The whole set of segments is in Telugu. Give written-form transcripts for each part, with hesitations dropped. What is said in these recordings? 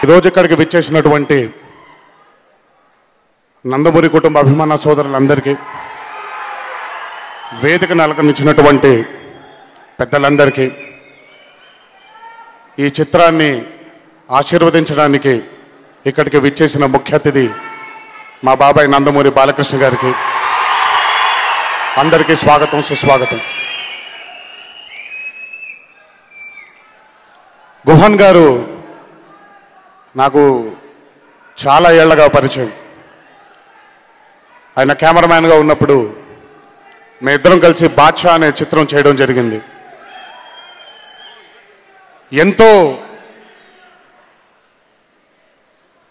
ఈరోజు ఇక్కడికి విచ్చేసినటువంటి నందమూరి కుటుంబ అభిమాన సోదరులందరికీ, వేదికను అలంకరించినటువంటి పెద్దలందరికీ, ఈ చిత్రాన్ని ఆశీర్వదించడానికి ఇక్కడికి విచ్చేసిన ముఖ్య అతిథి మా బాబాయ్ నందమూరి బాలకృష్ణ గారికి అందరికీ స్వాగతం, సుస్వాగతం. గుహన్ గారు నాకు చాలా ఏళ్లగా పరిచయం. ఆయన కెమెరామ్యాన్గా ఉన్నప్పుడు మేమిద్దరం కలిసి బాద్షా అనే చిత్రం చేయడం జరిగింది. ఎంతో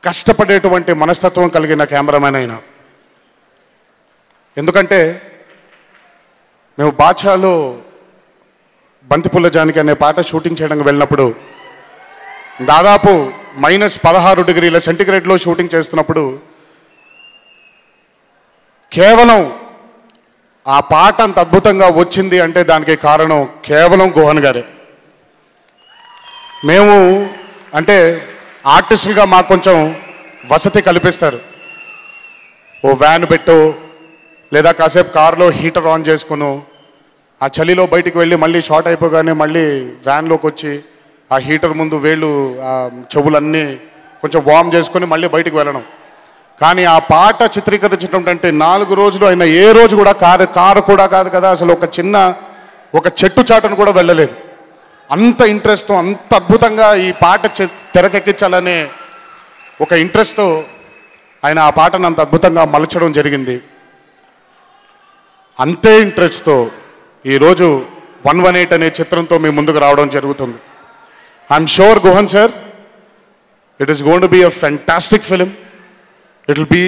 కష్టపడేటువంటి మనస్తత్వం కలిగిన కెమెరామ్యాన్ అయినా. ఎందుకంటే మేము బాద్షాలో బంతిపుల్ల జానకి అనే పాట షూటింగ్ చేయడానికి వెళ్ళినప్పుడు దాదాపు -16 డిగ్రీల సెంటిగ్రేడ్లో షూటింగ్ చేస్తున్నప్పుడు కేవలం ఆ పాట అంత అద్భుతంగా వచ్చింది అంటే దానికి కారణం కేవలం గుహన్ గారే. మేము అంటే ఆర్టిస్టులుగా మాకు కొంచెం వసతి కల్పిస్తారు. ఓ వ్యాన్ పెట్టు, లేదా కాసేపు కారులో హీటర్ ఆన్ చేసుకును, ఆ చలిలో బయటికి వెళ్ళి మళ్ళీ షార్ట్ అయిపోగానే మళ్ళీ వ్యాన్లోకి వచ్చి ఆ హీటర్ ముందు వేళ్ళు ఆ చెవులన్నీ కొంచెం వార్మ్ చేసుకొని మళ్ళీ బయటికి వెళ్ళడం. కానీ ఆ పాట చిత్రీకరించడం అంటే 4 రోజులు అయినా ఏ రోజు కూడా కారు కూడా కాదు కదా, అసలు ఒక చెట్టు చాటును కూడా వెళ్ళలేదు. అంత ఇంట్రెస్ట్తో, అంత అద్భుతంగా ఈ పాట తెరకెక్కించాలనే ఒక ఇంట్రెస్ట్తో ఆయన ఆ పాటను అంత అద్భుతంగా మలచడం జరిగింది. అంతే ఇంట్రెస్ట్తో ఈరోజు 118 అనే చిత్రంతో మీ ముందుకు రావడం జరుగుతుంది. I'm sure Guhan sir, it is going to be a fantastic film. It will be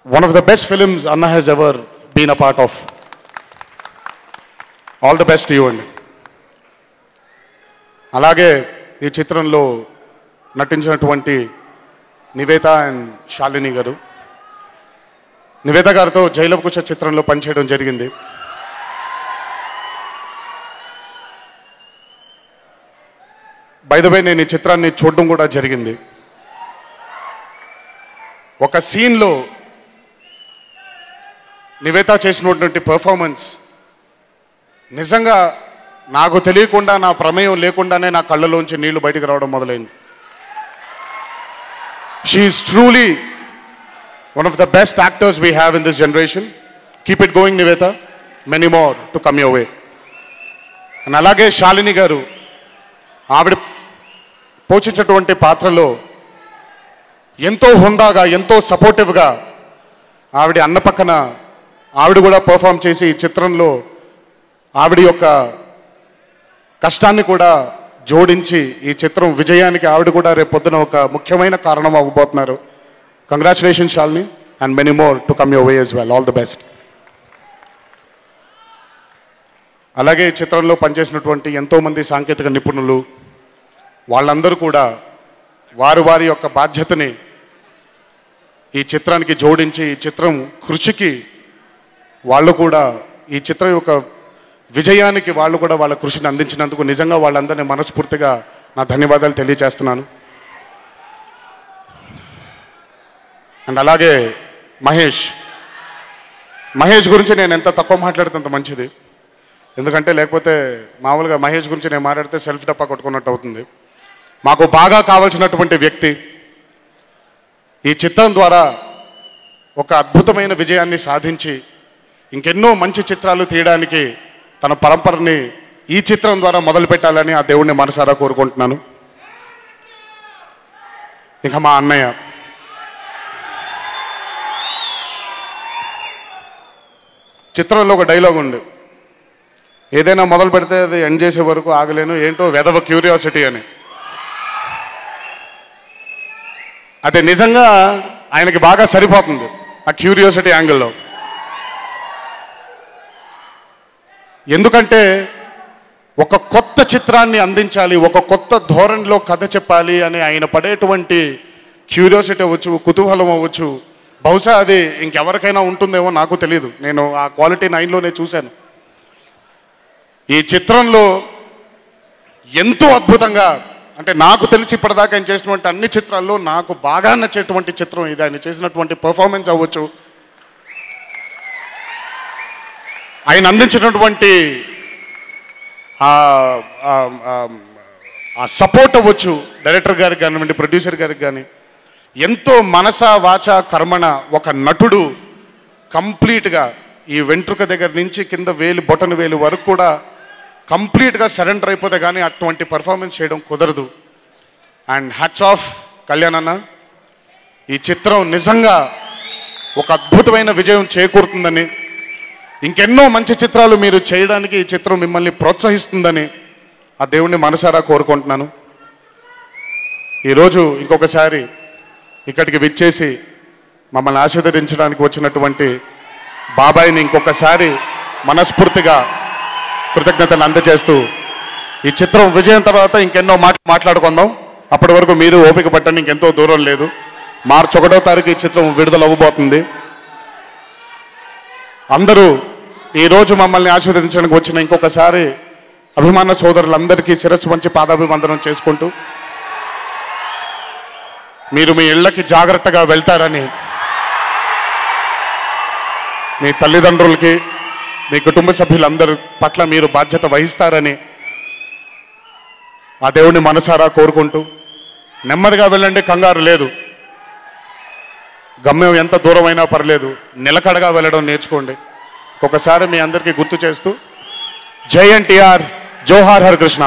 one of the best films Anna has ever been a part of. All the best to you. అలాగే ఈ చిత్రంలో నటించినటువంటి నివేత అండ్ శాలిని గారు. నివేత గారితో జైలవకుశ చిత్రంలో పనిచేయడం జరిగింది. బై ద వే నేను ఈ చిత్రాన్ని చూడడం కూడా జరిగింది. ఒక సీన్లో నివేత చేసినటువంటి పర్ఫార్మెన్స్ నిజంగా నాకు తెలియకుండా, నా ప్రమేయం లేకుండానే నా కళ్ళలోంచి నీళ్లు బయటికి రావడం మొదలైంది. She is truly one of the best actors we have in this generation. Keep it going Nivetha, many more to come your way. And అలాగే శాలిని గారు, ఆవిడ పోషించినటువంటి పాత్రలో ఎంతో హుందాగా, ఎంతో సపోర్టివ్గా ఆవిడ అన్న పక్కన ఆవిడ కూడా పర్ఫామ్ చేసి ఈ చిత్రంలో ఆవిడ యొక్క కష్టాన్ని కూడా జోడించి ఈ చిత్రం విజయానికి ఆవిడ కూడా రేపు పొద్దున ఒక ముఖ్యమైన కారణం అవ్వబోతున్నారు. Congratulations Shalini, and many more to come your way as well. All the best. అలాగే ఈ చిత్రంలో పనిచేసినటువంటి ఎంతోమంది సాంకేతిక నిపుణులు, వాళ్ళందరూ కూడా వారి యొక్క బాధ్యతని ఈ చిత్రానికి జోడించి ఈ చిత్రం కృషికి వాళ్ళు కూడా, ఈ చిత్రం యొక్క విజయానికి వాళ్ళు కూడా వాళ్ళ కృషిని అందించినందుకు నిజంగా వాళ్ళందరినీ మనస్ఫూర్తిగా నా ధన్యవాదాలు తెలియజేస్తున్నాను. అండ్ అలాగే మహేష్ గురించి నేను ఎంత తక్కువ మాట్లాడితే అంత మంచిది. ఎందుకంటే లేకపోతే మామూలుగా మహేష్ గురించి నేను మాట్లాడితే సెల్ఫ్ డప్పా కొట్టుకున్నట్టు అవుతుంది. మాకు బాగా కావాల్సినటువంటి వ్యక్తి. ఈ చిత్రం ద్వారా ఒక అద్భుతమైన విజయాన్ని సాధించి ఇంకెన్నో మంచి చిత్రాలు తీయడానికి తన పరంపరని ఈ చిత్రం ద్వారా మొదలు పెట్టాలని ఆ దేవుణ్ణి మనసారా కోరుకుంటున్నాను. ఇక మా అన్నయ్య, చిత్రంలో ఒక డైలాగ్ ఉంది, ఏదైనా మొదలు పెడితే అది ఎండ్ చేసే వరకు ఆగలేను, ఏంటో వెదవ క్యూరియాసిటీ అని. అది నిజంగా ఆయనకి బాగా సరిపోతుంది ఆ క్యూరియాసిటీ యాంగిల్లో. ఎందుకంటే ఒక కొత్త చిత్రాన్ని అందించాలి, ఒక కొత్త ధోరణిలో కథ చెప్పాలి అని ఆయన పడేటువంటి క్యూరియాసిటీ అవ్వచ్చు, కుతూహలం అవ్వచ్చు, బహుశా అది ఇంకెవరికైనా ఉంటుందేమో నాకు తెలియదు. నేను ఆ క్వాలిటీ 9లోనే చూశాను. ఈ చిత్రంలో ఎంతో అద్భుతంగా అంటే నాకు తెలిసి ఇప్పటిదాకా ఆయన చేసినటువంటి అన్ని చిత్రాల్లో నాకు బాగా నచ్చేటువంటి చిత్రం ఇది. ఆయన చేసినటువంటి పర్ఫార్మెన్స్ అవ్వచ్చు, ఆయన అందించినటువంటి ఆ సపోర్ట్ అవ్వచ్చు, డైరెక్టర్ గారికి కానివ్వండి, ప్రొడ్యూసర్ గారికి కానీ, ఎంతో మనస వాచ కర్మణ ఒక నటుడు కంప్లీట్గా ఈ వెంట్రుక దగ్గర నుంచి కింద వేలు బొటన వేలు వరకు కూడా కంప్లీట్గా సరెండర్ అయిపోతే కానీ అటువంటి పర్ఫార్మెన్స్ చేయడం కుదరదు. అండ్ హ్యాట్స్ ఆఫ్ కళ్యాణ్ అన్న, ఈ చిత్రం నిజంగా ఒక అద్భుతమైన విజయం చేకూరుతుందని, ఇంకెన్నో మంచి చిత్రాలు మీరు చేయడానికి ఈ చిత్రం మిమ్మల్ని ప్రోత్సహిస్తుందని ఆ దేవుణ్ణి మనసారా కోరుకుంటున్నాను. ఈరోజు ఇంకొకసారి ఇక్కడికి విచ్చేసి మమ్మల్ని ఆశీర్వదించడానికి వచ్చినటువంటి బాబాయిని ఇంకొకసారి మనస్ఫూర్తిగా కృతజ్ఞతలు అందజేస్తూ, ఈ చిత్రం విజయం తర్వాత ఇంకెన్నో మాట్లాడుకుందాం. అప్పటి వరకు మీరు ఓపిక పట్టండి, ఇంకెంతో దూరం లేదు. మార్చి 1వ తారీఖు ఈ చిత్రం విడుదల అవ్వబోతుంది. అందరూ ఈరోజు మమ్మల్ని ఆశీర్వదించడానికి వచ్చిన ఇంకొకసారి అభిమాన సోదరులందరికీ శిరస్సు వంచి పాదాభివందనం చేసుకుంటూ, మీరు మీ ఇళ్ళకి జాగ్రత్తగా వెళ్తారని, మీ తల్లిదండ్రులకి మీ కుటుంబ సభ్యులందరి పట్ల మీరు బాధ్యత వహిస్తారని ఆ దేవుడిని మనసారా కోరుకుంటూ, నెమ్మదిగా వెళ్ళండి, కంగారు లేదు. గమ్యం ఎంత దూరమైనా పర్లేదు, నిలకడగా వెళ్ళడం నేర్చుకోండి. ఒకసారి మీ అందరికీ గుర్తు చేస్తూ, జై ఎన్టీఆర్, జోహార్ హరికృష్ణ.